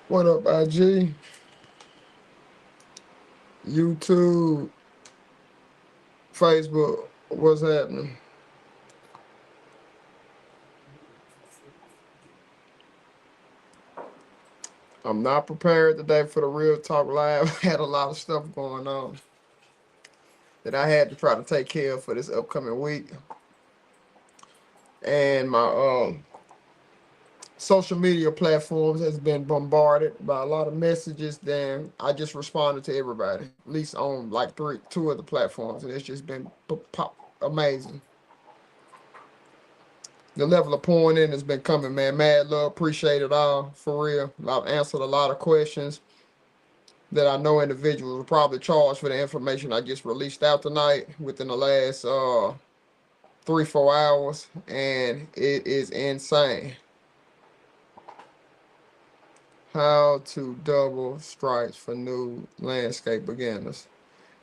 What up, IG? YouTube, Facebook, what's happening? I'm not prepared today for the Real Talk Live. I had a lot of stuff going on that I had to try to take care of for this upcoming week. And my social media platforms has been bombarded by a lot of messages. Then I just responded to everybody, at least on like two of the platforms, and it's just been amazing. The level of pouring in has been coming, man. Mad love, appreciate it all, for real. I've answered a lot of questions that I know individuals will probably charge for the information I just released out tonight within the last 3-4 hours, and it is insane. How to double stripes for new landscape beginners.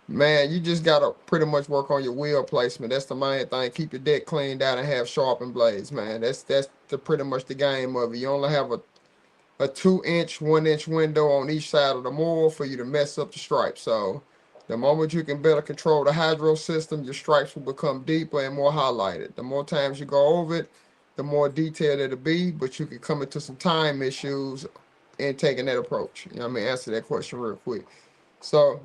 Man, you just gotta pretty much work on your wheel placement. That's the main thing. Keep your deck cleaned out and have sharpened blades, man. That's pretty much the game of it. You only have a 2-inch, 1-inch window on each side of the mold for you to mess up the stripes. So the moment you can better control the hydro system, your stripes will become deeper and more highlighted. The more times you go over it, the more detailed it'll be, but you can come into some time issues in taking that approach. You know what I mean? Answer that question real quick. So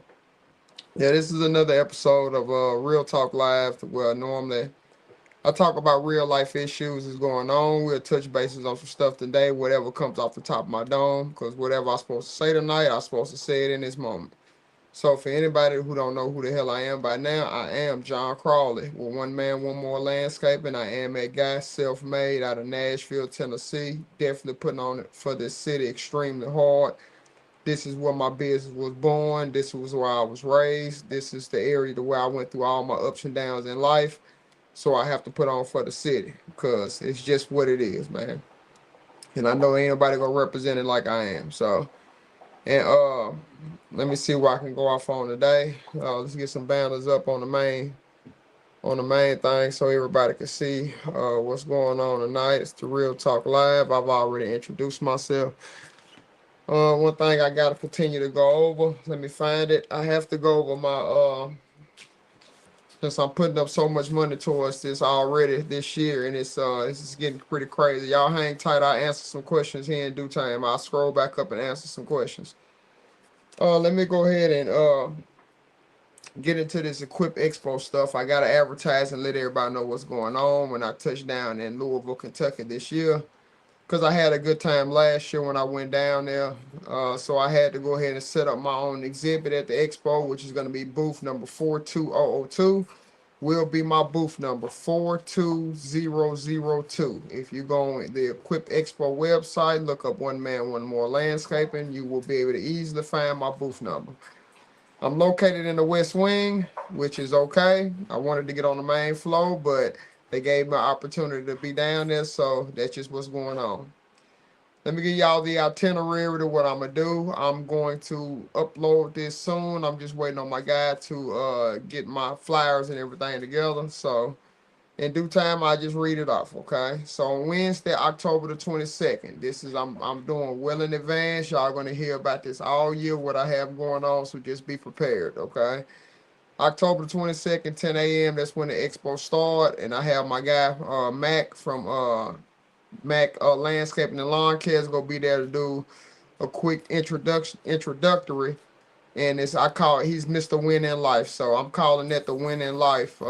yeah, this is another episode of Real Talk Live, where normally I talk about real life issues that's going on. We'll touch bases on some stuff today, whatever comes off the top of my dome, because whatever I'm supposed to say tonight, I'm supposed to say it in this moment. So for anybody who don't know who the hell I am by now, I am John Crawley with One Man, One More Landscaping. I am a guy, self-made, out of Nashville, Tennessee. Definitely putting on it for this city extremely hard. This is where my business was born. This was where I was raised. This is the area to where I went through all my ups and downs in life. So I have to put on for the city because it's just what it is, man. And I know ain't nobody gonna represent it like I am. So, and let me see what I can go off on today. Let's get some banners up on the main thing so everybody can see what's going on tonight. It's the Real Talk Live. I've already introduced myself. One thing I gotta continue to go over. Let me find it. I have to go over my since I'm putting up so much money towards this already this year, and it's just getting pretty crazy. Y'all hang tight. I'll answer some questions here in due time. I'll scroll back up and answer some questions. Let me go ahead and get into this Equip Expo stuff. I gotta advertise and let everybody know what's going on when I touch down in Louisville, Kentucky this year. Because I had a good time last year when I went down there. So I had to go ahead and set up my own exhibit at the expo, which is going to be booth number 42002. Will be my booth number 42002. If you go on the Equip Expo website, look up One Man, One More Landscaping, you will be able to easily find my booth number. I'm located in the West Wing, which is okay. I wanted to get on the main floor, but they gave me an opportunity to be down there, so that's just what's going on. Let me give y'all the itinerary to what I'm gonna do. I'm going to upload this soon. I'm just waiting on my guy to get my flyers and everything together. So in due time, I just read it off. Okay. So on Wednesday, October the 22nd, this is I'm doing well in advance. Y'all gonna hear about this all year, what I have going on. So just be prepared. Okay. October 22nd, 10 a.m. That's when the expo start, and I have my guy Mac from Mac Landscaping and Lawn Care is gonna be there to do a quick introductory, and it's I call it he's Mr. Win in Life, so I'm calling that the Win in Life.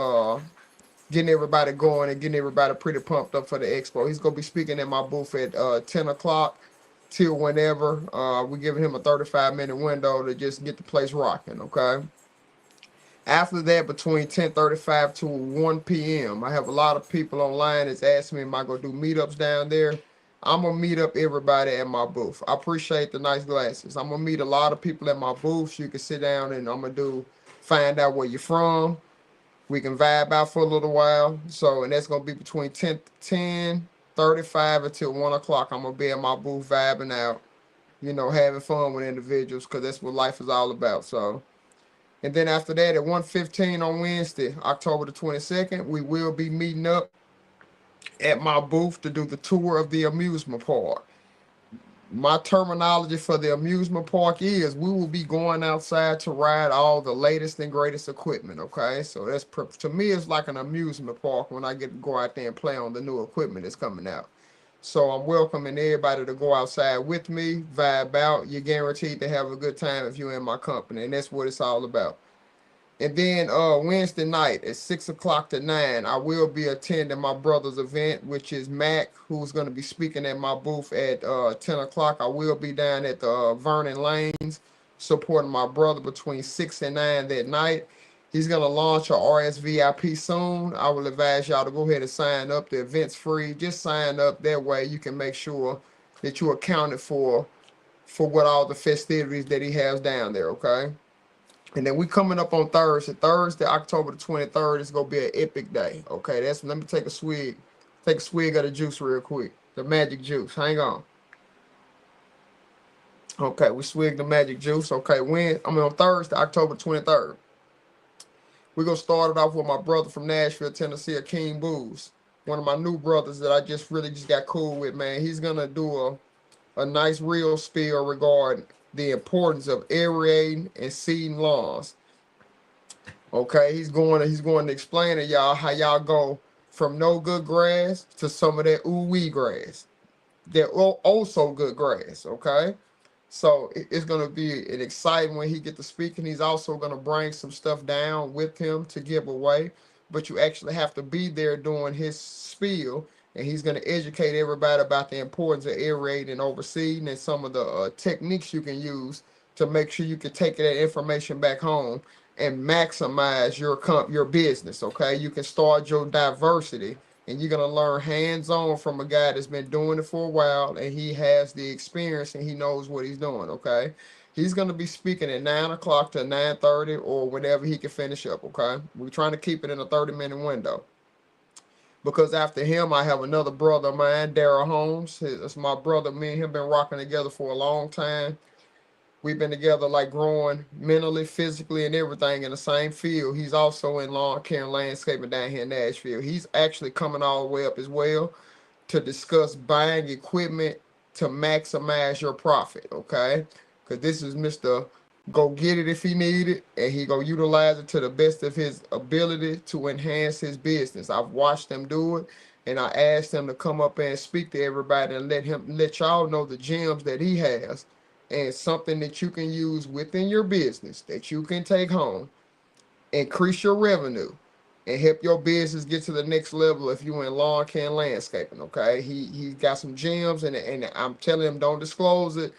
Getting everybody going and getting everybody pretty pumped up for the expo. He's gonna be speaking at my booth at 10 o'clock till whenever. We're giving him a 35-minute window to just get the place rocking. Okay. After that, between 10:35 to 1 p.m., I have a lot of people online that's asking me, am I going to do meetups down there? I'm going to meet up everybody at my booth. I appreciate the nice glasses. I'm going to meet a lot of people at my booth. So you can sit down and I'm going to find out where you're from. We can vibe out for a little while. So, and that's going to be between 10:35 until 1 o'clock. I'm going to be at my booth vibing out, having fun with individuals because that's what life is all about. So, and then after that, at 1:15 on Wednesday, October the 22nd, we will be meeting up at my booth to do the tour of the amusement park. My terminology for the amusement park is we will be going outside to ride all the latest and greatest equipment. Okay, so that's to me it's like an amusement park when I get to go out there and play on the new equipment that's coming out. So I'm welcoming everybody to go outside with me, vibe out. You're guaranteed to have a good time if you're in my company, and that's what it's all about. And then Wednesday night at 6 o'clock to 9, I will be attending my brother's event, which is Mac, who's going to be speaking at my booth at 10 o'clock. I will be down at the Vernon Lanes supporting my brother between 6 and 9 that night. He's going to launch a RSVIP soon. I will advise y'all to go ahead and sign up. The event's free. Just sign up. That way you can make sure that you're accounted for what all the festivities that he has down there, okay? And then we coming up on Thursday. Thursday, October the 23rd, is gonna be an epic day. Okay, let me take a swig. Take a swig of the juice real quick. The magic juice. Hang on. Okay, we swig the magic juice. Okay, on Thursday, October 23rd. We're gonna start it off with my brother from Nashville, Tennessee, Akeem Booz. One of my new brothers that I just got cool with, man. He's gonna do a nice real spiel regarding the importance of aerating and seeding lawns. Okay, he's going to explain to y'all how y'all go from no good grass to some of that ooh-wee grass. That also good grass, okay? So it's going to be an exciting when he get to speak, and he's also going to bring some stuff down with him to give away. But you actually have to be there doing his spiel, and he's going to educate everybody about the importance of aerating and overseeding and some of the techniques you can use to make sure you can take that information back home and maximize your business. Okay, you can start your diversity, and you're gonna learn hands-on from a guy that's been doing it for a while, and he has the experience and he knows what he's doing. Okay, he's gonna be speaking at 9 o'clock to 9:30 or whenever he can finish up. Okay, we're trying to keep it in a 30-minute window. Because after him, I have another brother of mine, Daryl Holmes. It's my brother. Me and him been rocking together for a long time. We've been together like growing mentally, physically, and everything in the same field. He's also in lawn care and landscaping down here in Nashville. He's actually coming all the way up as well to discuss buying equipment to maximize your profit, okay? Because this is Mr. Go get it if he need it, and he go utilize it to the best of his ability to enhance his business. I've watched him do it, and I asked him to come up and speak to everybody and let y'all know the gems that he has and something that you can use within your business that you can take home, increase your revenue, and help your business get to the next level if you're in lawn care and landscaping, okay? He got some gems, and I'm telling him don't disclose it,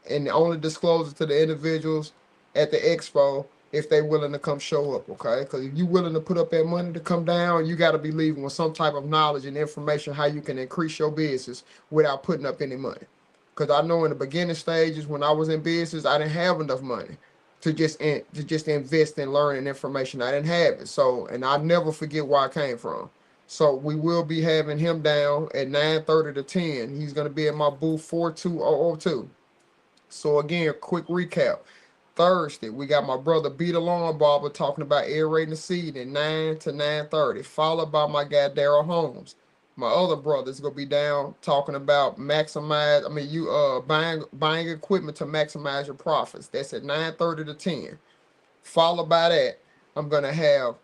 and only disclose it to the individuals at the expo if they're willing to come show up, okay? Because if you're willing to put up that money to come down, you got to be leaving with some type of knowledge and information how you can increase your business without putting up any money. Because I know in the beginning stages when I was in business, I didn't have enough money to just invest in learning information. I didn't have it. So, and I never forget where I came from. So we will be having him down at 9:30 to 10. He's going to be at my booth 42002. So again, quick recap. Thursday, we got my brother B the Lawn Barber talking about aerating the seed at 9 to 9:30, followed by my guy Daryl Holmes. My other brother's gonna be down talking about buying equipment to maximize your profits. That's at 9:30 to 10. Followed by that, I'm gonna have,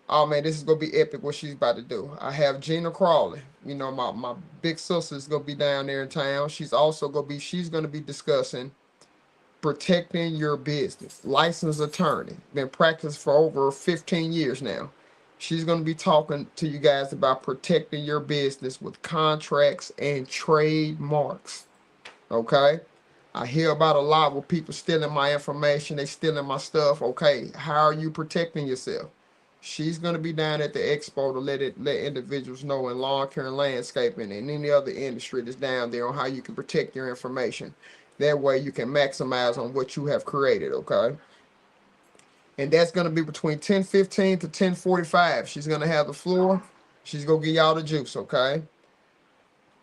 oh man, this is gonna be epic what she's about to do. I have Gina Crawley. You know, my big sister's gonna be down there in town. She's gonna be discussing protecting your business. Licensed attorney, been practicing for over 15 years now. She's going to be talking to you guys about protecting your business with contracts and trademarks. Okay? I hear about a lot with people stealing my information, they stealing my stuff. Okay, how are you protecting yourself? She's going to be down at the expo to let individuals know in lawn care and landscaping and any other industry that's down there on how you can protect your information. That way you can maximize on what you have created, okay? And that's going to be between 10:15 to 10:45. She's going to have the floor. She's going to give y'all the juice, okay?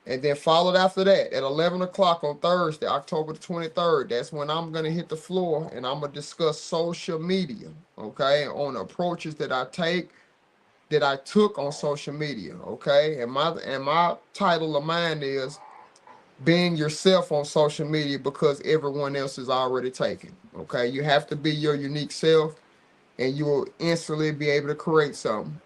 And then followed after that at 11 o'clock on Thursday, October the 23rd. That's when I'm going to hit the floor and I'm going to discuss social media, okay, on approaches that I take that I took on social media. Okay, and my title of mine is being yourself on social media because everyone else is already taken. Okay, you have to be your unique self, and you will instantly be able to create something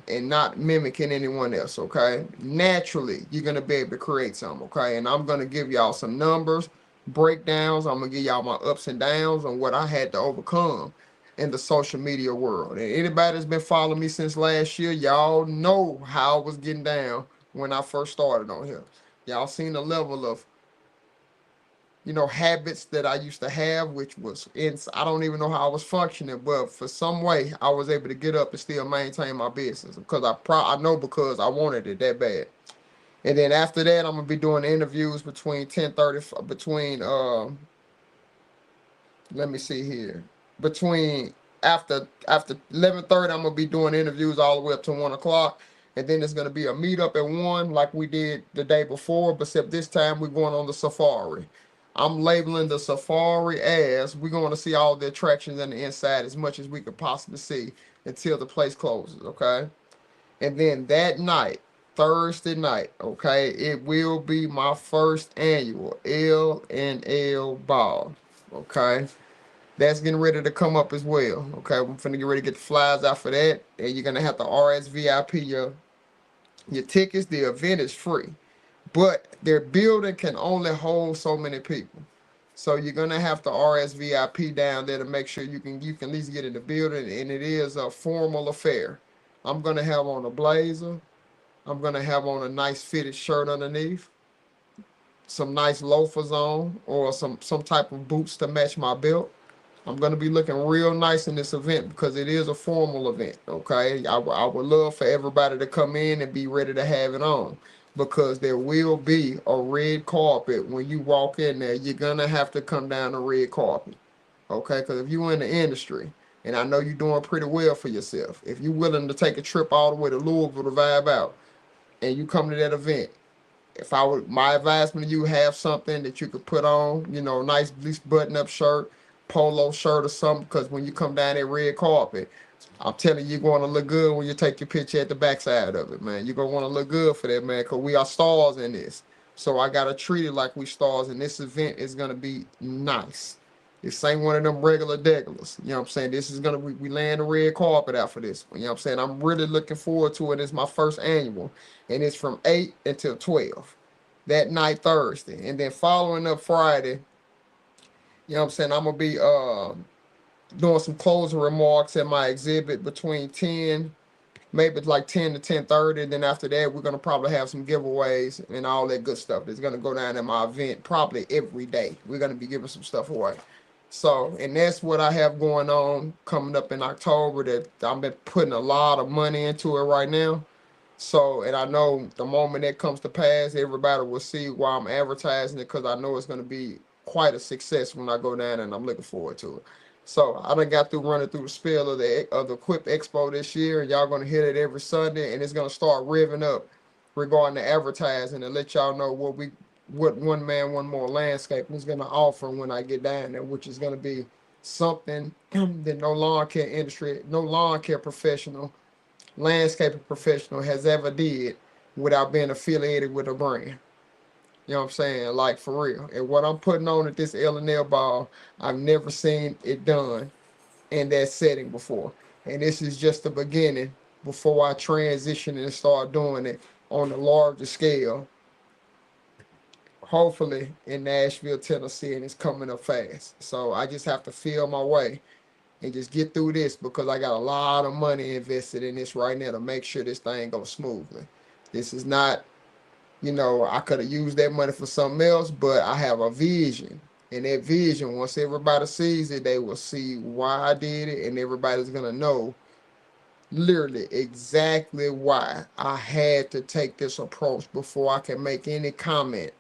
and not mimicking anyone else. Okay, naturally you're gonna be able to create something. Okay, and I'm gonna give y'all some numbers, breakdowns. I'm gonna give y'all my ups and downs on what I had to overcome in the social media world. And anybody that's been following me since last year, y'all know how I was getting down when I first started on here. Y'all seen the level of habits that I used to have, which was I don't even know how I was functioning, but for some way I was able to get up and still maintain my business because I know because I wanted it that bad. And then after that, I'm gonna be doing interviews between 10:30 let me see here. Between after 11:30, I'm gonna be doing interviews all the way up to 1 o'clock. And then there's gonna be a meetup at 1 like we did the day before, but except this time we're going on the safari. I'm labeling the safari as we're going to see all the attractions on the inside as much as we could possibly see until the place closes, okay? And then that night, Thursday night, okay, it will be my first annual L&L ball, okay? That's getting ready to come up as well. Okay, I'm finna get ready to get the flyers out for that. And you're gonna have to RSVIP your tickets. The event is free. But their building can only hold so many people. So you're gonna have to RSVIP down there to make sure you can at least get in the building. And it is a formal affair. I'm gonna have on a blazer. I'm gonna have on a nice fitted shirt underneath, some nice loafers on, or some type of boots to match my belt. I'm going to be looking real nice in this event because it is a formal event, okay? I would love for everybody to come in and be ready to have it on because there will be a red carpet. When you walk in there, you're going to have to come down the red carpet, okay? Because if you're in the industry, and I know you're doing pretty well for yourself, if you're willing to take a trip all the way to Louisville to vibe out and you come to that event, if I would, my advisement to you, have something that you could put on, nice, at least button-up shirt, polo shirt or something, because when you come down that red carpet, I'm telling you, you're going to look good when you take your picture at the backside of it, man. You're going to want to look good for that, man, because we are stars in this. So I got to treat it like we stars, and this event is going to be nice. This ain't one of them regular degulars. You know what I'm saying? This is going to, we laying the red carpet out for this one. You know what I'm saying? I'm really looking forward to it. It's my first annual, and it's from 8 until 12 that night, Thursday. And then following up Friday, you know what I'm saying, I'm going to be doing some closing remarks at my exhibit between 10, maybe like 10 to 10:30. Then after that, we're going to probably have some giveaways and all that good stuff that's going to go down at my event probably every day. We're going to be giving some stuff away. So, and that's what I have going on coming up in October that I've been putting a lot of money into it right now. So, and I know the moment that comes to pass, everybody will see why I'm advertising it because I know it's going to be quite a success when I go down, and I'm looking forward to it. So I done got through running through the spiel of the Equip Expo this year, and y'all gonna hear it every Sunday, and it's gonna start revving up regarding the advertising and let y'all know what One Man One More Landscaping is gonna offer when I get down there, which is gonna be something that no lawn care industry, no lawn care professional, landscaping professional has ever did without being affiliated with a brand. You know what I'm saying? Like, for real. And what I'm putting on at this L&L ball, I've never seen it done in that setting before. And this is just the beginning before I transition and start doing it on a larger scale, hopefully in Nashville, Tennessee, and it's coming up fast. So I just have to feel my way and just get through this because I got a lot of money invested in this right now to make sure this thing goes smoothly. This is not, I could have used that money for something else, but I have a vision. And that vision, once everybody sees it, they will see why I did it, and everybody's going to know literally exactly why I had to take this approach before I can make any comment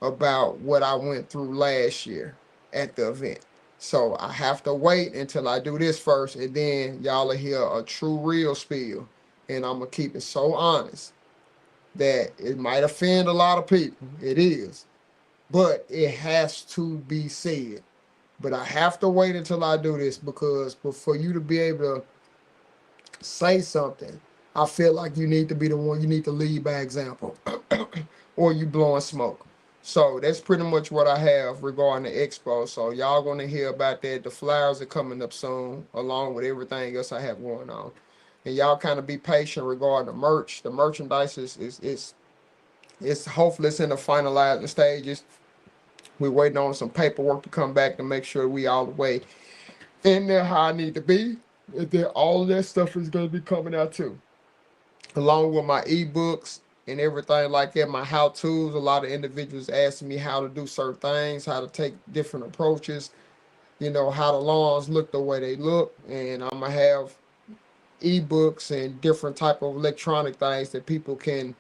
about what I went through last year at the event. So I have to wait until I do this first, and then y'all will hear a true real spiel. And I'm going to keep it so honest that it might offend a lot of people. It is. But it has to be said. But I have to wait until I do this because for you to be able to say something, I feel like you need to be the one, you need to lead by example, or you blowing smoke. So that's pretty much what I have regarding the expo. So y'all gonna hear about that. The flyers are coming up soon, along with everything else I have going on. And y'all kind of be patient regarding the merch. The merchandise is hopefully it's in the finalizing stages. We're waiting on some paperwork to come back to make sure we all the way in there how I need to be. And then all of that stuff is gonna be coming out too, along with my ebooks and everything like that, my how-tos. A lot of individuals asking me how to do certain things, how to take different approaches, how the lawns look the way they look. And I'm gonna have ebooks and different type of electronic things that people can,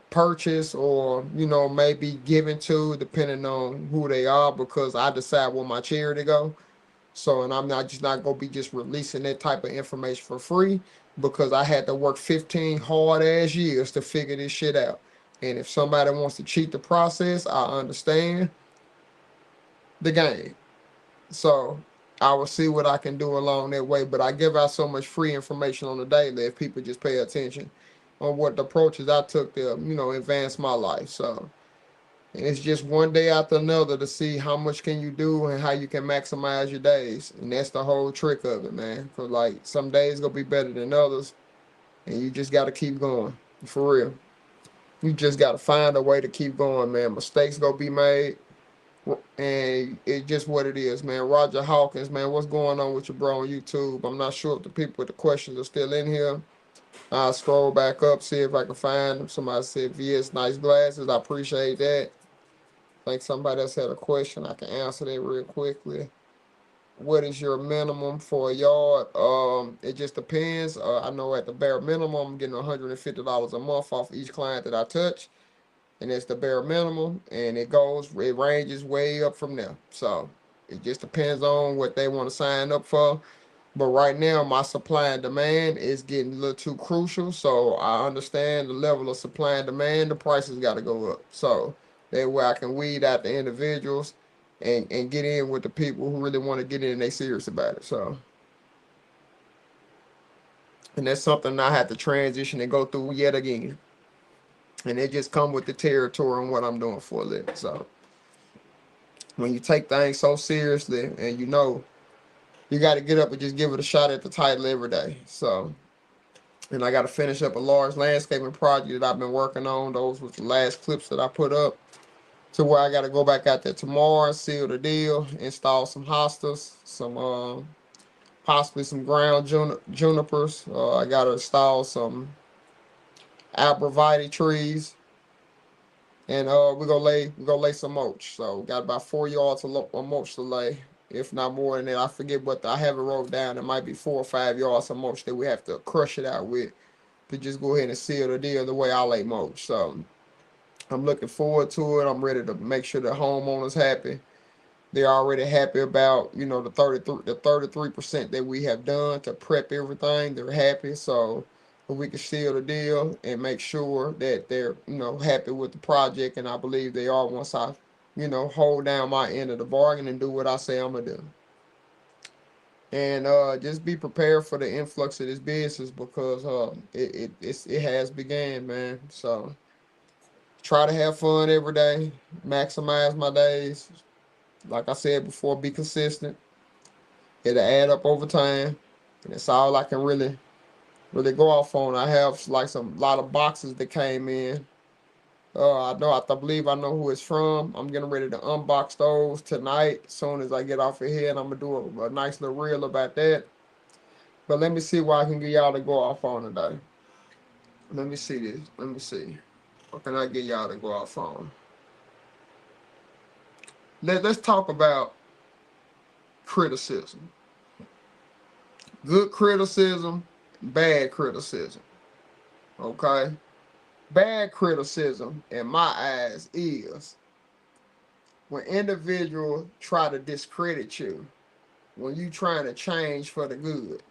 purchase or, maybe given to depending on who they are, because I decide where my charity go. So, and I'm not gonna be just releasing that type of information for free, because I had to work 15 hard ass years to figure this shit out. And if somebody wants to cheat the process, I understand the game. So I will see what I can do along that way. But I give out so much free information on the daily if people just pay attention on what the approaches I took to, advance my life. So, and it's just one day after another to see how much can you do and how you can maximize your days. And that's the whole trick of it, man. Cause like some days gonna be better than others, and you just gotta keep going. For real. You just gotta find a way to keep going, man. Mistakes gonna be made. And it's just what it is, man. Roger Hawkins, man, what's going on with your bro on YouTube? I'm not sure if the people with the questions are still in here. I'll scroll back up, see if I can find them. Somebody said, VS, nice glasses. I appreciate that. I think somebody else had a question. I can answer that real quickly. What is your minimum for a yard? It just depends. I know at the bare minimum, I'm getting $150 a month off each client that I touch, and it's the bare minimum, and it ranges way up from there. So it just depends on what they want to sign up for. But right now, my supply and demand is getting a little too crucial. So I understand the level of supply and demand. The prices got to go up. So that way I can weed out the individuals and get in with the people who really want to get in and they serious about it. So, and that's something I have to transition and go through yet again. And it just come with the territory and what I'm doing for a living. So when you take things so seriously and you got to get up and just give it a shot at the title every day. So, and I got to finish up a large landscaping project that I've been working on. Those were the last clips that I put up, to where I got to go back out there tomorrow, seal the deal, install some hostas, some possibly some ground junipers. I got to install some arborvitae trees, and we're gonna lay some mulch. So we got about 4 yards of mulch to lay, if not more than that. I forget what I have it wrote down. It might be 4 or 5 yards of mulch that we have to crush it out with to just go ahead and seal the deal the way I lay mulch. So I'm looking forward to it. I'm ready to make sure the homeowners happy. They're already happy about the 33% that we have done to prep everything. They're happy. So we can seal the deal and make sure that they're happy with the project, and I believe they are once I hold down my end of the bargain and do what I say I'm gonna do. And just be prepared for the influx of this business, because it has began, man. So try to have fun every day, maximize my days. Like I said before, be consistent. It'll add up over time, and that's all I can really go off on. I have like some lot of boxes that came in. I believe I know who it's from. I'm getting ready to unbox those tonight as soon as I get off of here, and I'm gonna do a nice little reel about that. But let me see what I can get y'all to go off on today. Let me see this. Let me see. What can I get y'all to go off on? Let's talk about criticism. Good criticism, bad criticism. Okay? Bad criticism, in my eyes, is when individuals try to discredit you, when you trying to change for the good,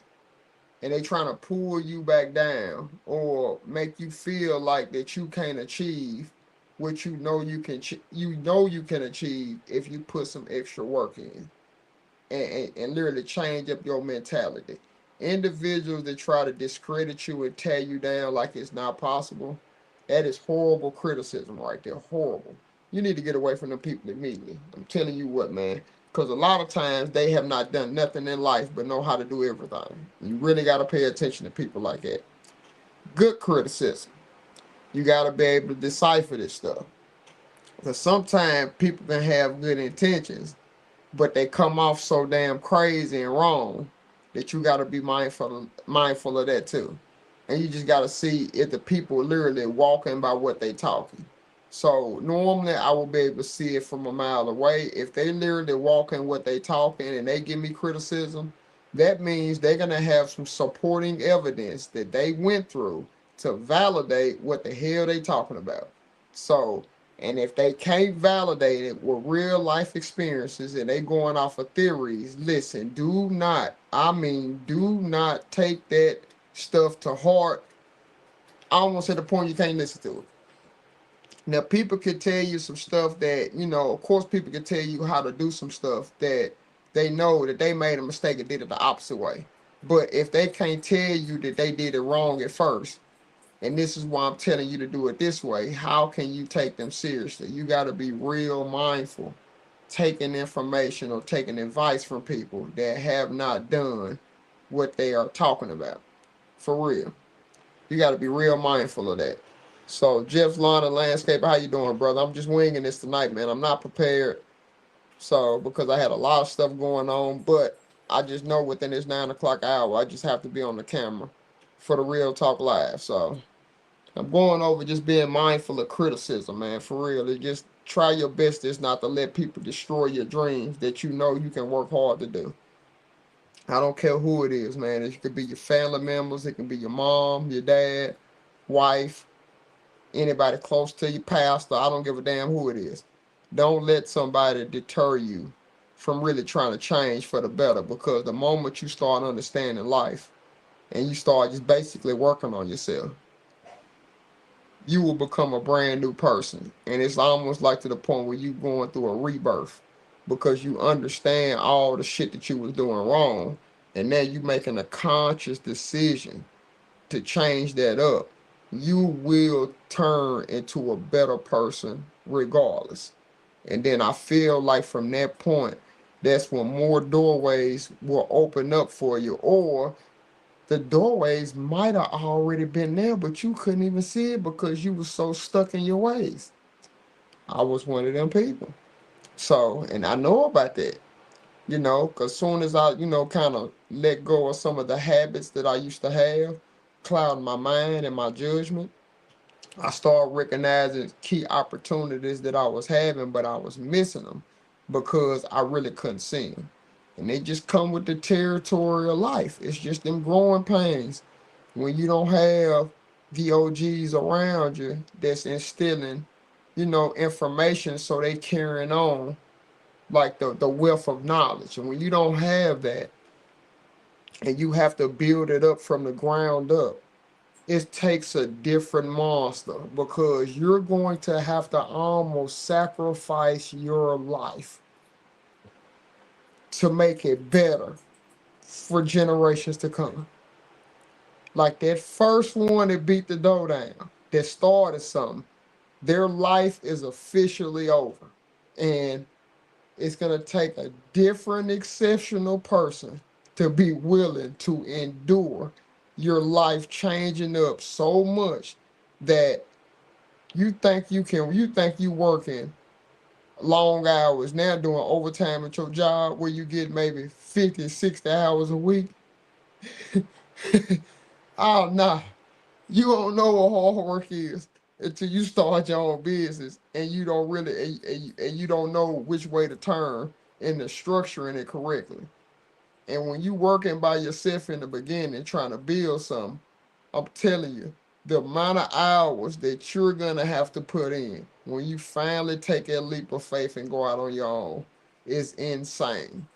and they trying to pull you back down or make you feel like that you can't achieve what you can achieve if you put some extra work in, and literally change up your mentality. Individuals that try to discredit you and tear you down like it's not possible, that is horrible criticism right there. Horrible. You need to get away from them people immediately. I'm telling you what, man. Because a lot of times they have not done nothing in life but know how to do everything. You really got to pay attention to people like that. Good criticism. You got to be able to decipher this stuff. Because sometimes people can have good intentions, but they come off so damn crazy and wrong that you got to be mindful of that too. And you just got to see if the people literally walking by what they talking. So normally I will be able to see it from a mile away. If they literally walking what they talking and they give me criticism, that means they're gonna have some supporting evidence that they went through to validate what the hell they talking about. So, and if they can't validate it with real life experiences and they going off of theories, listen, do not take that stuff to heart. Almost at the point you can't listen to it. Now, people can tell you some stuff that, of course, people can tell you how to do some stuff that they know that they made a mistake and did it the opposite way. But if they can't tell you that they did it wrong at first, and this is why I'm telling you to do it this way, how can you take them seriously? You got to be real mindful taking information or taking advice from people that have not done what they are talking about. For real. You got to be real mindful of that. So, Jeff Lawn and Landscape, how you doing, brother? I'm just winging this tonight, man. I'm not prepared. So, because I had a lot of stuff going on, but I just know within this 9 o'clock hour, I just have to be on the camera for the Real Talk Live. So, I'm going over just being mindful of criticism, man, for real. It just try your best just not to let people destroy your dreams that you know you can work hard to do. I don't care who it is, man. It could be your family members, it can be your mom, your dad, wife, anybody close to you, pastor. I don't give a damn who it is. Don't let somebody deter you from really trying to change for the better, because the moment you start understanding life and you start just basically working on yourself, you will become a brand new person. And it's almost like to the point where you going through a rebirth because you understand all the shit that you was doing wrong. And now you making a conscious decision to change that up. You will turn into a better person regardless. And then I feel like from that point, that's when more doorways will open up for you, or the doorways might have already been there, but you couldn't even see it because you were so stuck in your ways. I was one of them people. So, and I know about that, because soon as I, kind of let go of some of the habits that I used to have, clouding my mind and my judgment, I started recognizing key opportunities that I was having, but I was missing them because I really couldn't see them. And they just come with the territory of life. It's just them growing pains. When you don't have the OGs around you that's instilling, information so they carrying on like the wealth of knowledge. And when you don't have that and you have to build it up from the ground up, it takes a different monster, because you're going to have to almost sacrifice your life to make it better for generations to come. Like that first one that beat the dough down, that started something, their life is officially over. And it's going to take a different, exceptional person to be willing to endure your life changing up so much that you think you working long hours now, doing overtime at your job where you get maybe 50, 60 hours a week. Oh, nah. You don't know what hard work is until you start your own business, and you don't really, and you don't know which way to turn in the structuring it correctly. And when you working by yourself in the beginning trying to build something, I'm telling you, the amount of hours that you're gonna have to put in when you finally take that leap of faith and go out on your own is insane.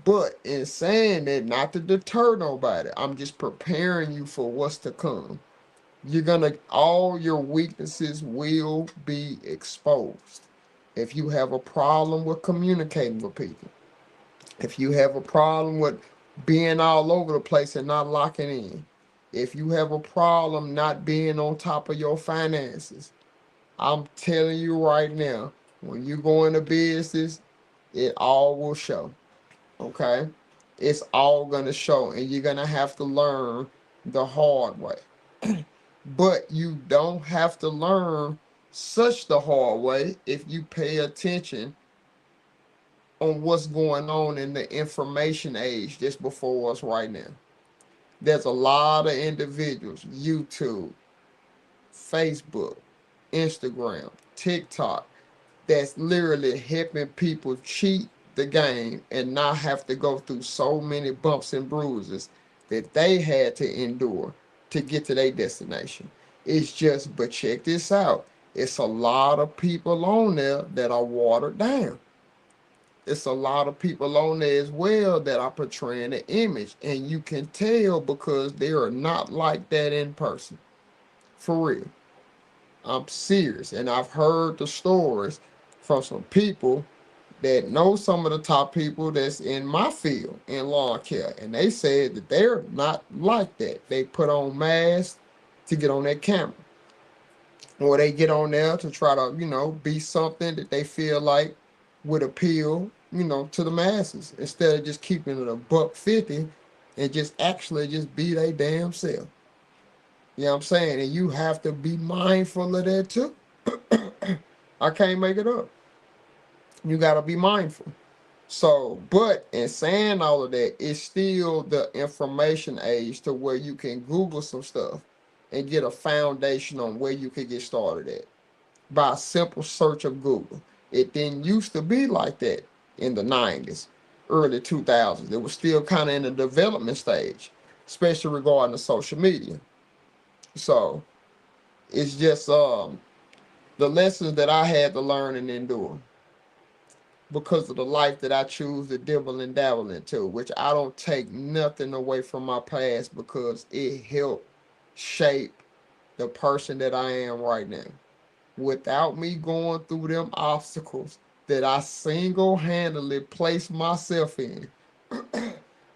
But in saying that, not to deter nobody, I'm just preparing you for what's to come. All your weaknesses will be exposed. If you have a problem with communicating with people, if you have a problem with being all over the place and not locking in. If you have a problem not being on top of your finances, I'm telling you right now, when you go into business, it all will show. Okay? It's all gonna show, and you're gonna have to learn the hard way. But you don't have to learn such the hard way if you pay attention on what's going on in the information age just before us right now. There's a lot of individuals, YouTube, Facebook, Instagram, TikTok, that's literally helping people cheat the game and not have to go through so many bumps and bruises that they had to endure to get to their destination. It's just, but check this out. It's a lot of people on there that are watered down. It's a lot of people on there as well that are portraying an image, and you can tell because they are not like that in person. For real. I'm serious. And I've heard the stories from some people that know some of the top people that's in my field in lawn care. And they said that they're not like that. They put on masks to get on that camera. Or they get on there to try to, be something that they feel like would appeal, to the masses. Instead of just keeping it a buck 50 and just actually just be their damn self. You know what I'm saying? And you have to be mindful of that too. I can't make it up. You got to be mindful. So, but in saying all of that, it's still the information age to where you can Google some stuff and get a foundation on where you could get started at by a simple search of Google. It didn't used to be like that in the 90s, early 2000s. It was still kind of in the development stage, especially regarding the social media. So it's just the lessons that I had to learn and endure because of the life that I choose to dibble and dabble into, which I don't take nothing away from my past because it helped shape the person that I am right now. Without me going through them obstacles that I single-handedly placed myself in,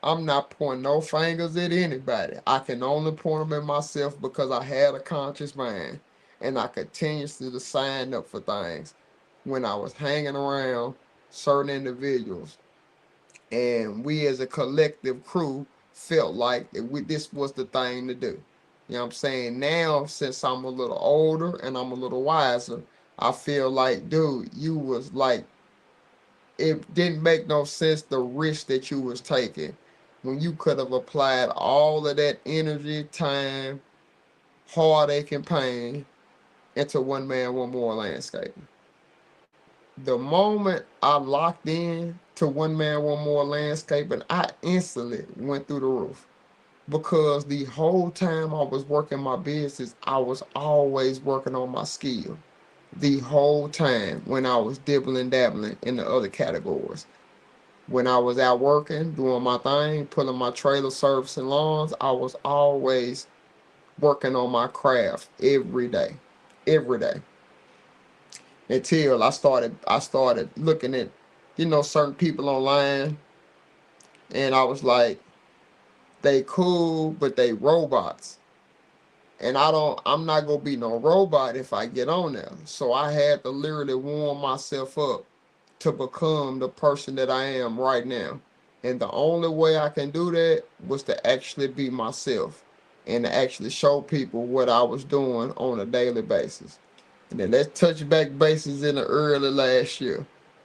I'm not pointing no fingers at anybody. I can only point them at myself because I had a conscious mind and I continuously to sign up for things when I was hanging around certain individuals. And we as a collective crew felt like this was the thing to do. You know what I'm saying? Now, since I'm a little older and I'm a little wiser, I feel like, dude, you was like, it didn't make no sense the risk that you was taking when you could have applied all of that energy, time, heartache, and pain into one man, one more landscaping. The moment I locked in to one man, one more landscaping, I instantly went through the roof because the whole time I was working my business, I was always working on my skill. The whole time when I was dibbling dabbling in the other categories. When I was out working, doing my thing, pulling my trailer, servicing lawns, I was always working on my craft every day. Every day. Until I started looking at, certain people online and I was like, they cool, but they robots. And I'm not gonna be no robot if I get on there. So I had to literally warm myself up to become the person that I am right now. And the only way I can do that was to actually be myself and to actually show people what I was doing on a daily basis. And then let's touch back bases in the early last year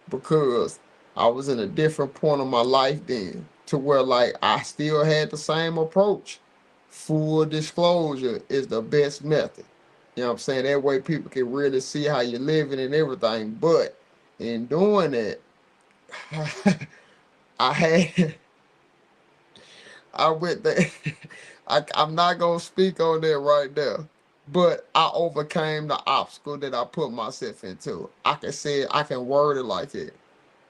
because I was in a different point of my life then to where like I still had the same approach. Full disclosure is the best method. You know what I'm saying? That way people can really see how you're living and everything. But in doing it, I had I went there. I'm not gonna speak on that right now, but I overcame the obstacle that I put myself into. I can word it like that,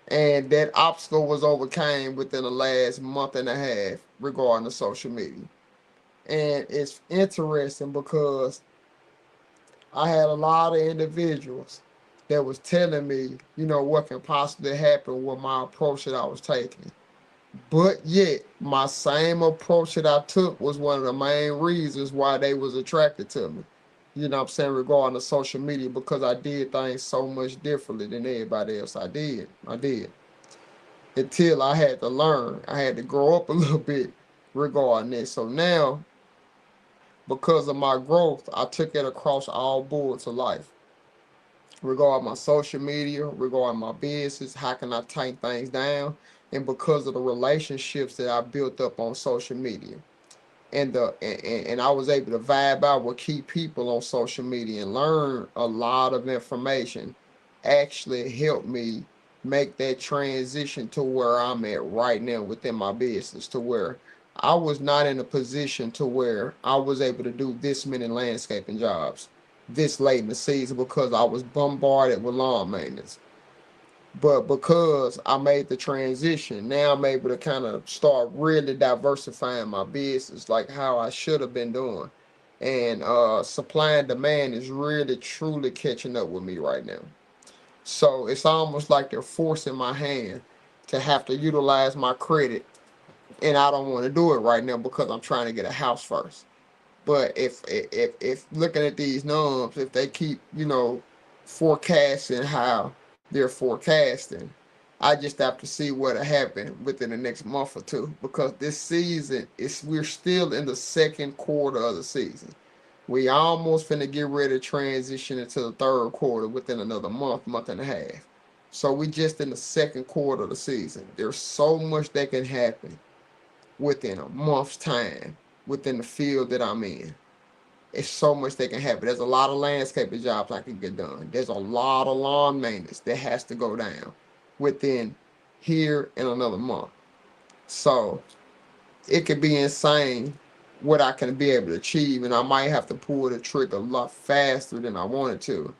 and that obstacle was overcame within the last month and a half regarding the social media. And it's interesting because I had a lot of individuals that was telling me, what can possibly happen with my approach that I was taking. But yet, my same approach that I took was one of the main reasons why they was attracted to me. You know what I'm saying, regarding to social media, because I did things so much differently than everybody else. I did. Until I had to learn. I had to grow up a little bit regarding this. So now, because of my growth, I took it across all boards of life. Regarding my social media, regarding my business, how can I take things down? And because of the relationships that I built up on social media. And I was able to vibe out with key people on social media and learn a lot of information. Actually helped me make that transition to where I'm at right now within my business, to where I was not in a position to where I was able to do this many landscaping jobs this late in the season because I was bombarded with lawn maintenance. But because I made the transition, now I'm able to kind of start really diversifying my business like how I should have been doing. And supply and demand is really truly catching up with me right now. So it's almost like they're forcing my hand to have to utilize my credit. And I don't want to do it right now because I'm trying to get a house first. But if looking at these numbers, if they keep, forecasting how they're forecasting, I just have to see what'll happen within the next month or two. Because this season is we're still in the second quarter of the season. We almost finna get ready to transition into the third quarter within another month and a half. So we just in the second quarter of the season. There's so much that can happen within a month's time within the field that I'm in. It's so much that can happen. There's a lot of landscaping jobs I can get done. There's a lot of lawn maintenance that has to go down within here in another month. So it could be insane what I can be able to achieve, and I might have to pull the trigger a lot faster than I wanted to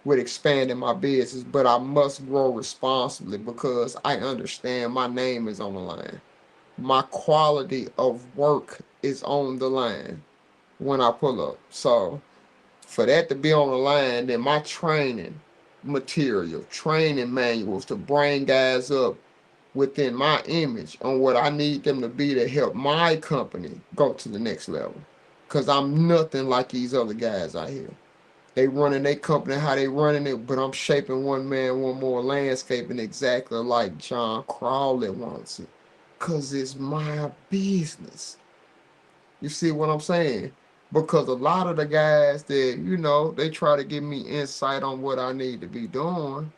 with expanding my business. But I must grow responsibly because I understand my name is on the line. My quality of work is on the line when I pull up. So for that to be on the line, then my training material, training manuals to bring guys up within my image on what I need them to be to help my company go to the next level. Cause I'm nothing like these other guys out here. They running their company how they running it, but I'm shaping one man, one more landscaping exactly like John Crowley wants it. Cause it's my business. You see what I'm saying? Because a lot of the guys that, they try to give me insight on what I need to be doing.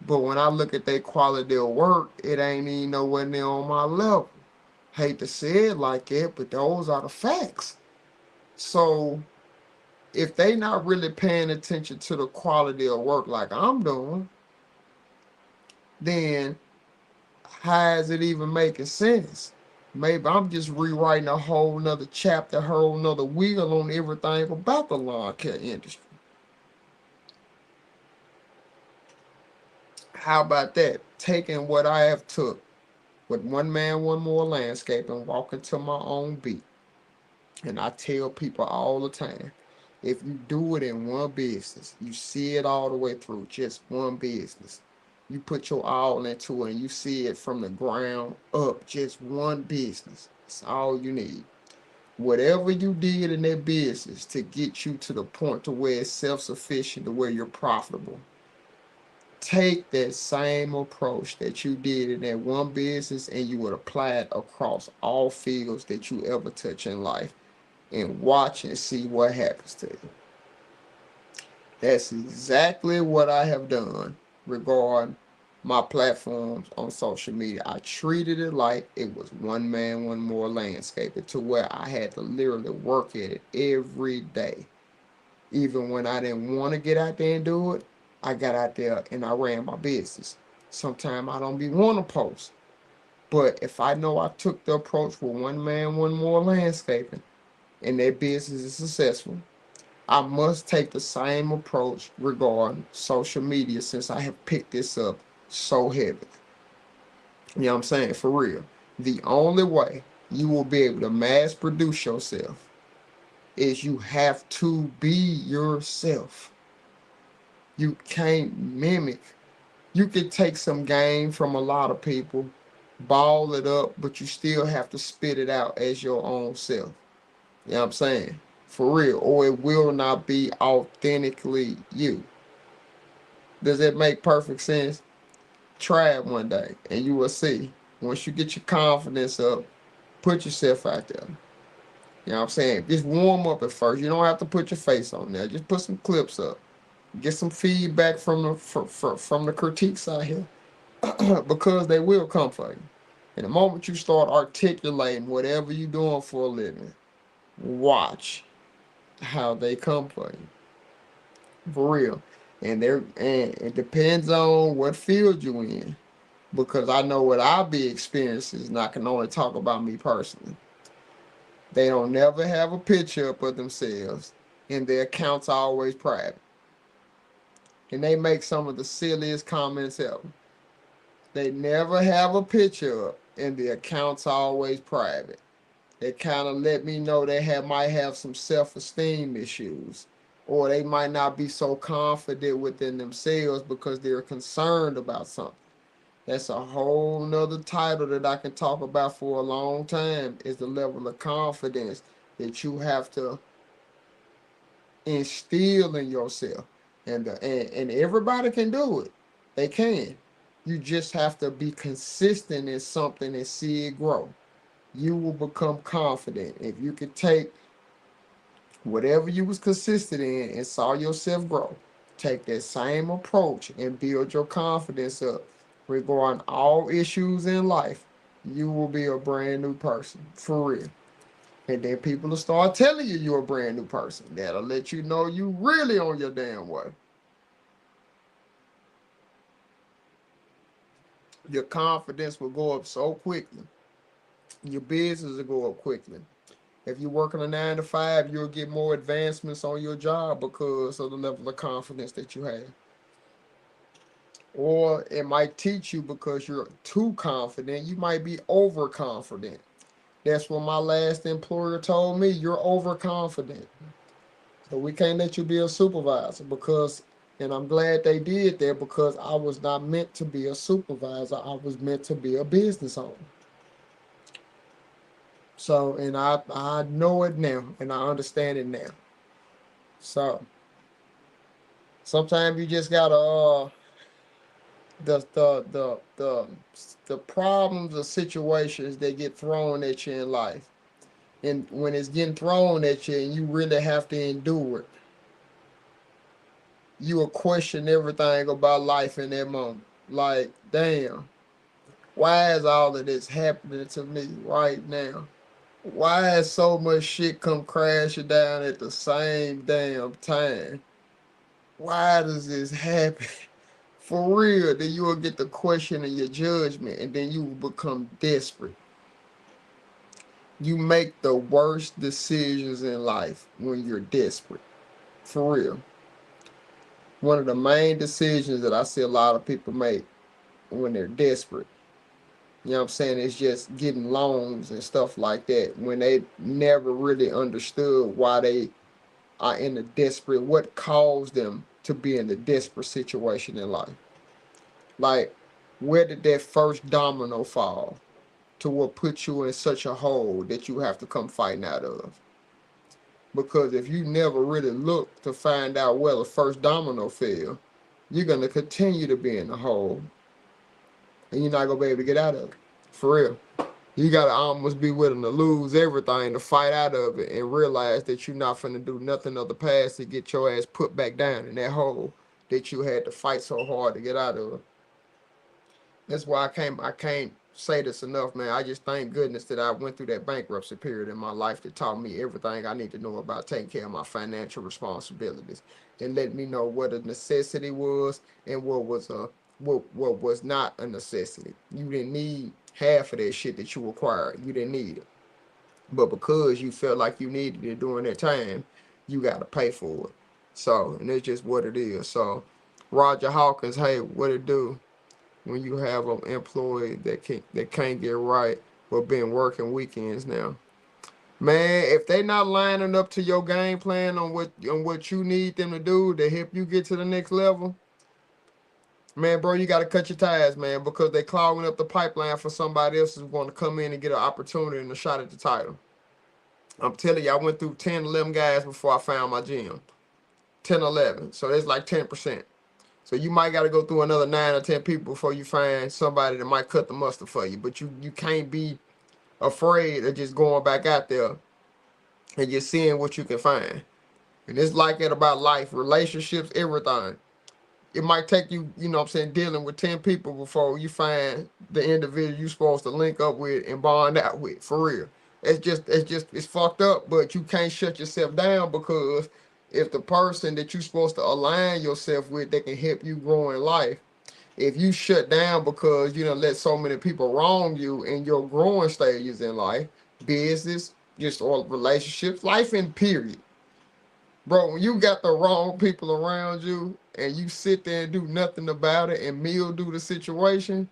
But when I look at their quality of work, it ain't even nowhere near on my level. Hate to say it like that, but those are the facts. So if they not really paying attention to the quality of work like I'm doing, then how is it even making sense? Maybe I'm just rewriting a whole nother chapter, a whole nother wheel on everything about the lawn care industry. How about that? Taking what I have took with one man, one more landscape and walking to my own beat. And I tell people all the time, if you do it in one business, you see it all the way through, just one business. You put your all into it and you see it from the ground up, just one business. It's all you need. Whatever you did in that business to get you to the point to where it's self-sufficient, to where you're profitable, take that same approach that you did in that one business and you would apply it across all fields that you ever touch in life and watch and see what happens to you. That's exactly what I have done regarding my platforms on social media. I treated it like it was one man, one more landscaper, to where I had to literally work at it every day. Even when I didn't want to get out there and do it, I got out there and I ran my business. Sometimes I don't be want to post. But if I know I took the approach with one man, one more landscaping, and that business is successful, I must take the same approach regarding social media since I have picked this up so heavy. You know what I'm saying? For real. The only way you will be able to mass produce yourself is you have to be yourself. You can't mimic. You can take some game from a lot of people, ball it up, but you still have to spit it out as your own self. You know what I'm saying? For real. Or it will not be authentically you. Does that make perfect sense? Try it one day and you will see. Once you get your confidence up, put yourself out there. You know what I'm saying? Just warm up at first. You don't have to put your face on there. Just put some clips up. Get some feedback from the critiques out here. Because they will come for you. And the moment you start articulating whatever you're doing for a living, watch how they come for you. For real. And it depends on what field you in. Because I know what I'll be experiencing, and I can only talk about me personally. They don't never have a picture up of themselves, and their accounts are always private. And they make some of the silliest comments ever. They never have a picture up, and the accounts are always private. They kind of let me know they might have some self-esteem issues, or they might not be so confident within themselves because they're concerned about something. That's a whole nother title that I can talk about for a long time, is the level of confidence that you have to instill in yourself. And everybody can do it. They can. You just have to be consistent in something and see it grow. You will become confident. If you could take whatever you was consistent in and saw yourself grow, take that same approach and build your confidence up regarding all issues in life, you will be a brand new person, for real. And then people will start telling you you're a brand new person. That'll let you know you really on your damn way. Your confidence will go up so quickly. Your business will go up quickly. If you're working a 9 to 5, you'll get more advancements on your job because of the level of confidence that you have. Or it might teach you because you're too confident. You might be overconfident. That's what my last employer told me. You're overconfident. So we can't let you be a supervisor because, and I'm glad they did that because I was not meant to be a supervisor. I was meant to be a business owner. So, and I know it now and I understand it now. So sometimes you just gotta the problems or situations that get thrown at you in life. And when it's getting thrown at you and you really have to endure it, you will question everything about life in that moment. Like, damn, why is all of this happening to me right now? Why is so much shit come crashing down at the same damn time? Why does this happen? For real, then you will get the question of your judgment and then you will become desperate. You make the worst decisions in life when you're desperate. For real. One of the main decisions that I see a lot of people make when they're desperate, you know what I'm saying, is just getting loans and stuff like that when they never really understood why they are in a desperate, what caused them to be in a desperate situation in life. Like, where did that first domino fall to what put you in such a hole that you have to come fighting out of? Because if you never really look to find out where the first domino fell, you're going to continue to be in the hole and you're not going to be able to get out of it. For real. You got to almost be willing to lose everything to fight out of it and realize that you're not finna do nothing of the past to get your ass put back down in that hole that you had to fight so hard to get out of. That's why I can't say this enough, man. I just thank goodness that I went through that bankruptcy period in my life that taught me everything I need to know about taking care of my financial responsibilities and let me know what a necessity was and what was not a necessity. You didn't need half of that shit that you acquired. You didn't need it. But because you felt like you needed it during that time, you got to pay for it. So, and it's just what it is. So, Roger Hawkins, hey, what it do? When you have an employee that can't get right but been working weekends now. Man, if they not lining up to your game plan on what you need them to do to help you get to the next level, Man, bro, you got to cut your ties, man, because they clogging up the pipeline for somebody else who's going to come in and get an opportunity and a shot at the title. I'm telling you, I went through 10, 11 guys before I found my gym. 10, 11. So that's like 10%. So you might got to go through another 9 or 10 people before you find somebody that might cut the mustard for you. But you can't be afraid of just going back out there and just seeing what you can find. And it's like it about life, relationships, everything. It might take you, you know what I'm saying, dealing with 10 people before you find the individual you're supposed to link up with and bond out with, for real. It's fucked up, but you can't shut yourself down, because if the person that you're supposed to align yourself with that can help you grow in life, if you shut down because you don't let so many people wrong you in your growing stages in life, business, just all relationships, life in period. Bro, when you got the wrong people around you and you sit there and do nothing about it and mildew the situation,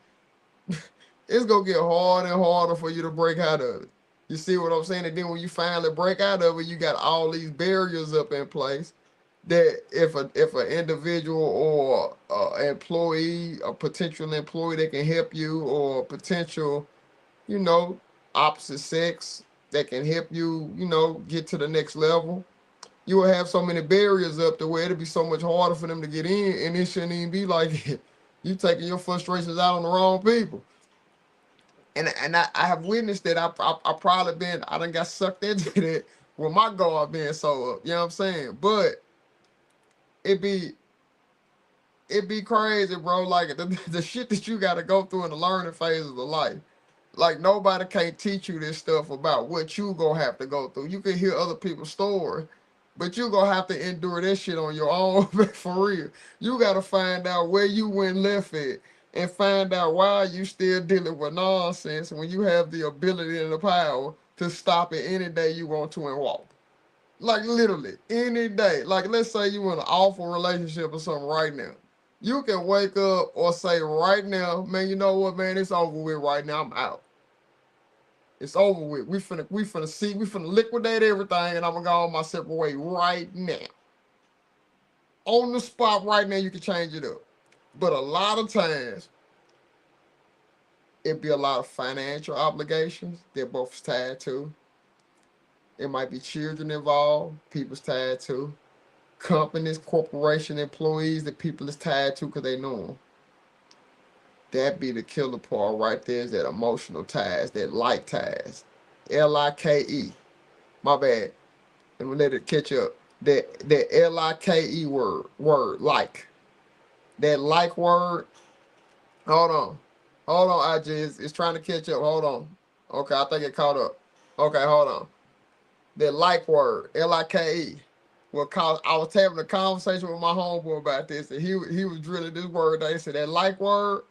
it's gonna get harder and harder for you to break out of it. You see what I'm saying? And then when you finally break out of it, you got all these barriers up in place that if an individual or employee, a potential employee that can help you, or a potential, you know, opposite sex that can help you, you know, get to the next level, you will have so many barriers up to where it'll be so much harder for them to get in, and it shouldn't even be like you taking your frustrations out on the wrong people. And I have witnessed that. I probably been, I done got sucked into that with my guard being so up. You know what I'm saying? But it be it be crazy, bro. Like the shit that you got to go through in the learning phases of life. Like nobody can't teach you this stuff about what you gonna have to go through. You can hear other people's stories, but you gonna have to endure that shit on your own. For real, you gotta find out where you went left at, and find out why you still dealing with nonsense when you have the ability and the power to stop it any day you want to and walk. Like literally any day. Like let's say you in an awful relationship or something right now. You can wake up or say right now, man, you know what, man, it's over with right now. I'm out. It's over with. We finna liquidate everything, and I'm gonna go on my separate way right now. On the spot right now, you can change it up. But a lot of times, it be a lot of financial obligations that both is tied to. It might be children involved, people's tied to. Companies, corporation employees that people is tied to because they know them. That be the killer part right there, is that emotional ties, that like ties. Like. My bad. Let me let it catch up. That like like. That like word. Hold on. Hold on, IJ. It's trying to catch up. Hold on. Okay, I think it caught up. Okay, hold on. That like word, like. Well, I was having a conversation with my homeboy about this, and he was drilling this word. They said that like word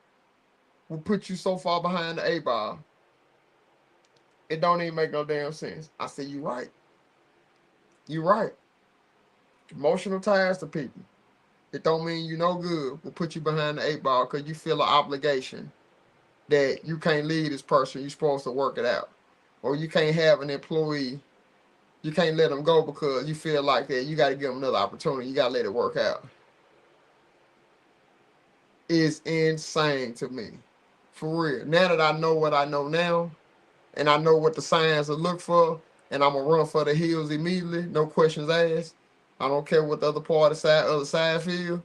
will put you so far behind the A-ball. It don't even make no damn sense. I said, you right. You right. Emotional ties to people. It don't mean you no good. Will put you behind the 8 ball because you feel an obligation that you can't leave this person. You're supposed to work it out. Or you can't have an employee. You can't let them go because you feel like that you got to give them another opportunity. You got to let it work out. It's insane to me. For real. Now that I know what I know now, and I know what the signs to look for, and I'm going to run for the hills immediately, no questions asked. I don't care what the other side feel.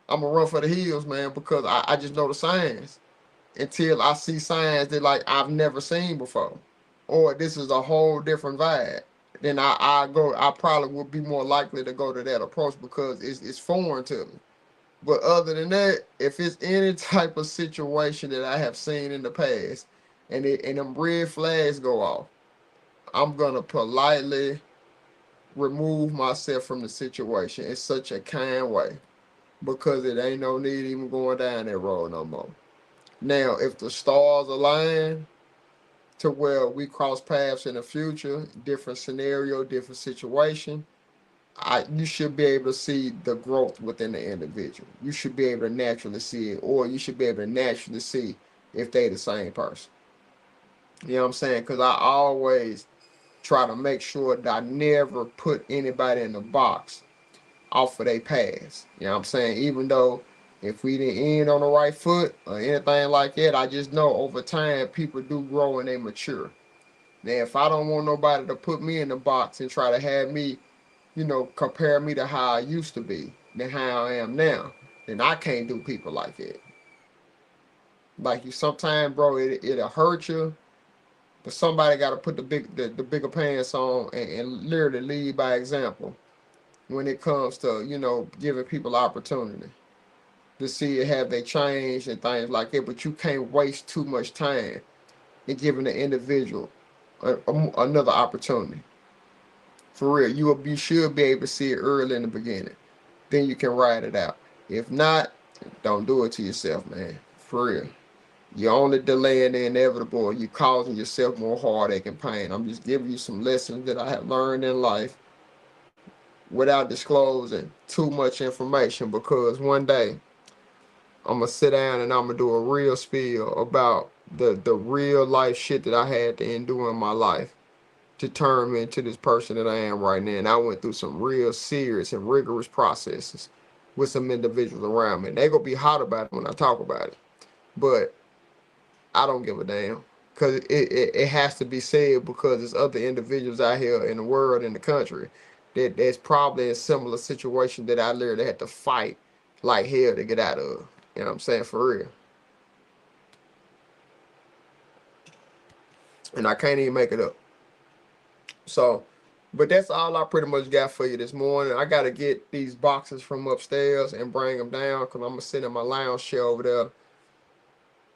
I'm going to run for the hills, man, because I just know the signs until I see signs that like I've never seen before, or this is a whole different vibe. Then I probably would be more likely to go to that approach because it's foreign to me. But other than that, if it's any type of situation that I have seen in the past, and them red flags go off, I'm gonna politely remove myself from the situation in such a kind way, because it ain't no need even going down that road no more. Now, if the stars align to where we cross paths in the future, different scenario, different situation, you should be able to see the growth within the individual. You should be able to naturally see it, or you should be able to naturally see if they the same person. You know what I'm saying? Because I always try to make sure that I never put anybody in the box off of their past. You know what I'm saying? Even though If we didn't end on the right foot or anything like that, I just know over time people do grow and they mature. Now, if I don't want nobody to put me in the box and try to have me, you know, compare me to how I used to be than how I am now, then I can't do people like that. Like you, sometimes, bro, it'll hurt you, but somebody got to put the bigger pants on and literally lead by example when it comes to, you know, giving people opportunity to see it have they changed and things like that. But you can't waste too much time in giving the individual another opportunity. For real, you should be able to see it early in the beginning. Then you can ride it out. If not, don't do it to yourself, man. For real. You're only delaying the inevitable. You're causing yourself more heartache and pain. I'm just giving you some lessons that I have learned in life without disclosing too much information, because one day I'm going to sit down and I'm going to do a real spiel about the real life shit that I had to endure in my life to turn me into this person that I am right now. And I went through some real serious and rigorous processes with some individuals around me. And they're going to be hot about it when I talk about it. But I don't give a damn, because it has to be said, because there's other individuals out here in the world, in the country, that's probably in a similar situation that I literally had to fight like hell to get out of. You know what I'm saying? For real. And I can't even make it up. So, but that's all I pretty much got for you this morning. I got to get these boxes from upstairs and bring them down, because I'm going to sit in my lounge chair over there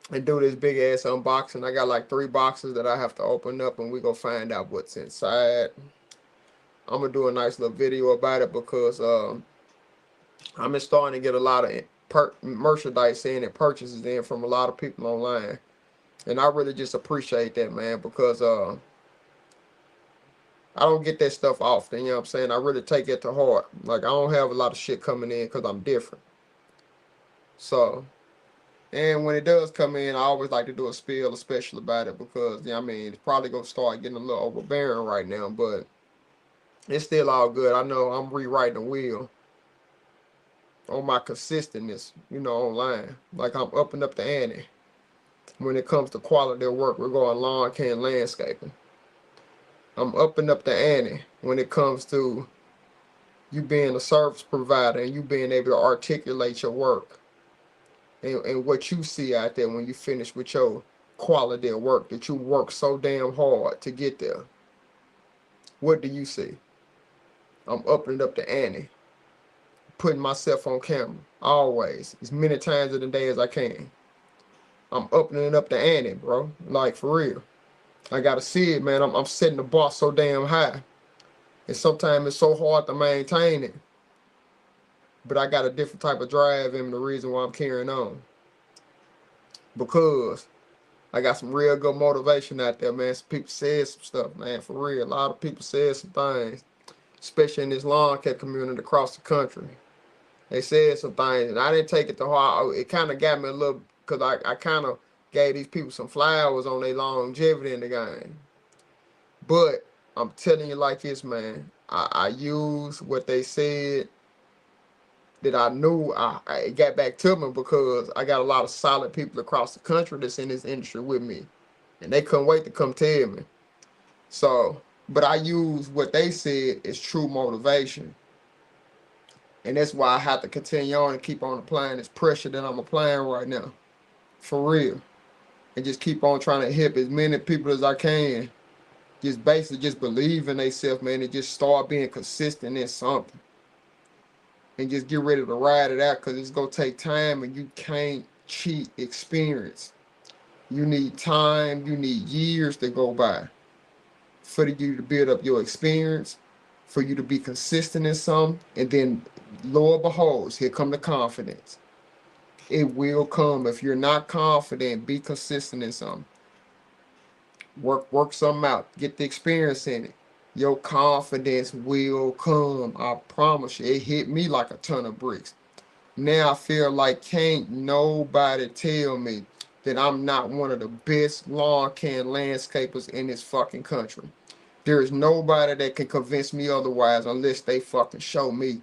and do this big ass unboxing. I got like 3 boxes that I have to open up, and we gonna find out what's inside. I'm gonna do a nice little video about it, because I'm just starting to get a lot of merchandise in and purchases in from a lot of people online, and I really just appreciate that, man, because I don't get that stuff often. You know what I'm saying? I really take it to heart. Like, I don't have a lot of shit coming in because I'm different. So, and when it does come in, I always like to do a spiel, especially about it, because, you know what I mean, it's probably going to start getting a little overbearing right now, but it's still all good. I know I'm rewriting the wheel on my consistentness, you know, online. Like, I'm upping up the ante when it comes to quality of work. We're going lawn care and landscaping. I'm upping up the ante when it comes to you being a service provider and you being able to articulate your work and what you see out there when you finish with your quality of work that you work so damn hard to get there. What do you see? I'm upping up the ante, putting myself on camera always, as many times in the day as I can. I'm upping up the ante, bro. Like, for real. I gotta see it, man. I'm setting the bar so damn high, and sometimes it's so hard to maintain it. But I got a different type of drive in the reason why I'm carrying on, because I got some real good motivation out there, man. Some people said some stuff, man, for real. A lot of people said some things, especially in this lawn care community across the country. They said some things, and I didn't take it to heart. It kind of got me a little, because I kind of gave these people some flowers on their longevity in the game. But I'm telling you like this, man. I used what they said that I knew. It got back to me, because I got a lot of solid people across the country that's in this industry with me, and they couldn't wait to come tell me. So, but I use what they said as true motivation, and that's why I have to continue on and keep on applying this pressure that I'm applying right now, for real, and just keep on trying to help as many people as I can. Just basically just believe in themselves, man, and just start being consistent in something, and just get ready to ride it out, because it's gonna take time, and you can't cheat experience. You need time, you need years to go by for you to build up your experience, for you to be consistent in something, and then, lo and behold, here come the confidence. It will come. If you're not confident, be consistent in something. Work something out. Get the experience in it. Your confidence will come. I promise you. It hit me like a ton of bricks. Now I feel like can't nobody tell me that I'm not one of the best lawn care landscapers in this fucking country. There is nobody that can convince me otherwise unless they fucking show me,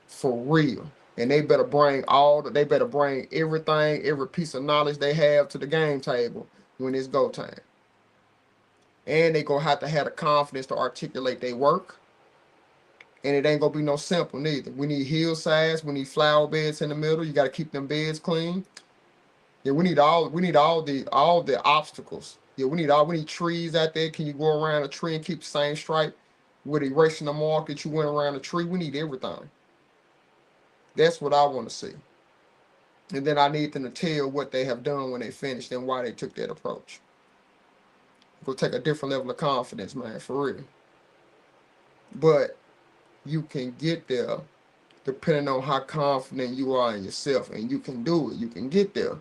for real. And they better bring they better bring everything, every piece of knowledge they have to the game table when it's go time. And they gonna have to have the confidence to articulate their work. And it ain't gonna be no simple neither. We need hillsides, we need flower beds in the middle. You gotta keep them beds clean. Yeah, we need all the obstacles. Yeah, we need trees out there. Can you go around a tree and keep the same stripe with erasing the mark that you went around a tree? We need everything. That's what I want to see. And then I need them to tell what they have done when they finished and why they took that approach. It'll take a different level of confidence, man, for real. But you can get there depending on how confident you are in yourself, and you can do it. You can get there,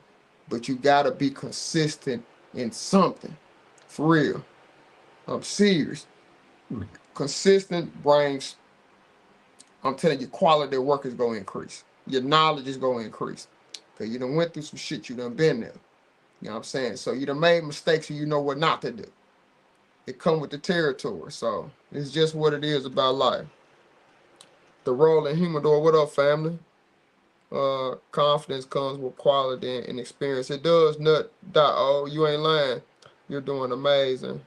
but you gotta be consistent in something, for real. I'm serious. Consistent brings, I'm telling you, quality of work is gonna increase. Your knowledge is gonna increase. Cause you done went through some shit, you done been there. You know what I'm saying? So you done made mistakes and you know what not to do. It come with the territory. So it's just what it is about life. The Rolling Humidor, what up, family? Confidence comes with quality and experience. It does, oh, you ain't lying. You're doing amazing.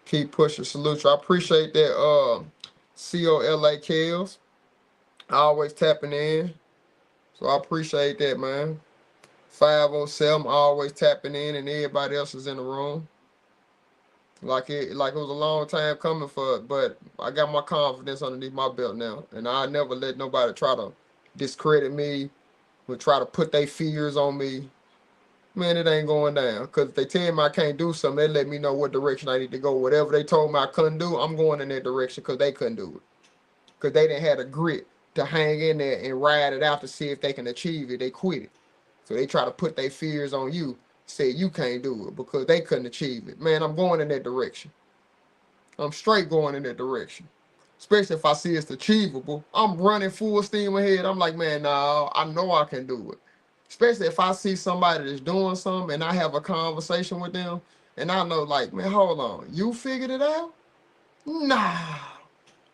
Keep pushing. Salute you. I appreciate that, COLA Kills. Always tapping in. So I appreciate that, man. 507 always tapping in, and everybody else is in the room. Like it was a long time coming for it, but I got my confidence underneath my belt now, and I never let nobody try to discredit me, or try to put their fears on me. Man, it ain't going down. Cause if they tell me I can't do something, they let me know what direction I need to go. Whatever they told me I couldn't do, I'm going in that direction because they couldn't do it. Cause they didn't have the grit to hang in there and ride it out to see if they can achieve it. They quit it. So they try to put their fears on you, say you can't do it because they couldn't achieve it. Man, I'm going in that direction. I'm straight going in that direction. Especially if I see it's achievable. I'm running full steam ahead. I'm like, man, nah, I know I can do it. Especially if I see somebody that's doing something and I have a conversation with them and I know, like, man, hold on, you figured it out? Nah.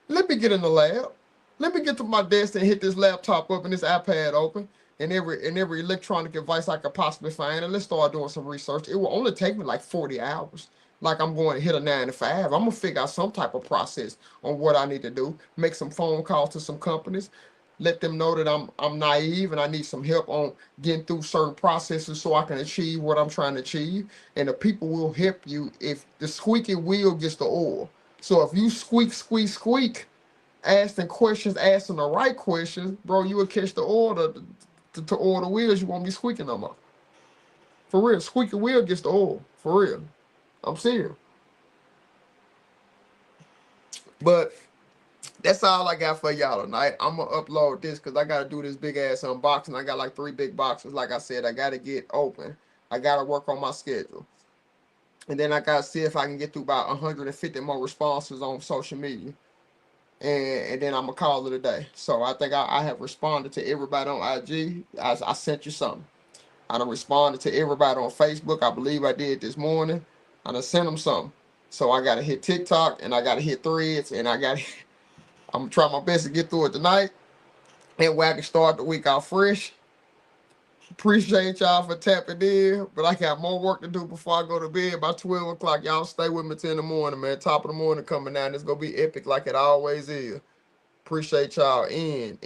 Let me get in the lab. Let me get to my desk and hit this laptop up and this iPad open and every electronic device I could possibly find, and let's start doing some research. It will only take me like 40 hours. Like I'm going to hit a 9 to 5. I'm gonna figure out some type of process on what I need to do. Make some phone calls to some companies. Let them know that I'm naive and I need some help on getting through certain processes so I can achieve what I'm trying to achieve. And the people will help you if the squeaky wheel gets the oil. So if you squeak, squeak, squeak, asking questions, asking the right questions, bro, you will catch the oil to oil the wheels. You won't be squeaking no more. For real, squeaky wheel gets the oil. For real. I'm serious. But that's all I got for y'all tonight. I'm gonna upload this because I gotta do this big ass unboxing. I got like 3 big boxes. Like I said, I gotta get open. I gotta work on my schedule. And then I gotta see if I can get through about 150 more responses on social media. And then I'm gonna call it a day. So I think I have responded to everybody on IG. I sent you something. I done responded to everybody on Facebook. I believe I did this morning. I done sent them something. So I gotta hit TikTok and I gotta hit Threads and I'm gonna try my best to get through it tonight. And where I can start the week out fresh. Appreciate y'all for tapping in, but I got more work to do before I go to bed. By 12 o'clock, y'all stay with me till in the morning, man. Top of the morning coming down. It's gonna be epic like it always is. Appreciate y'all. In.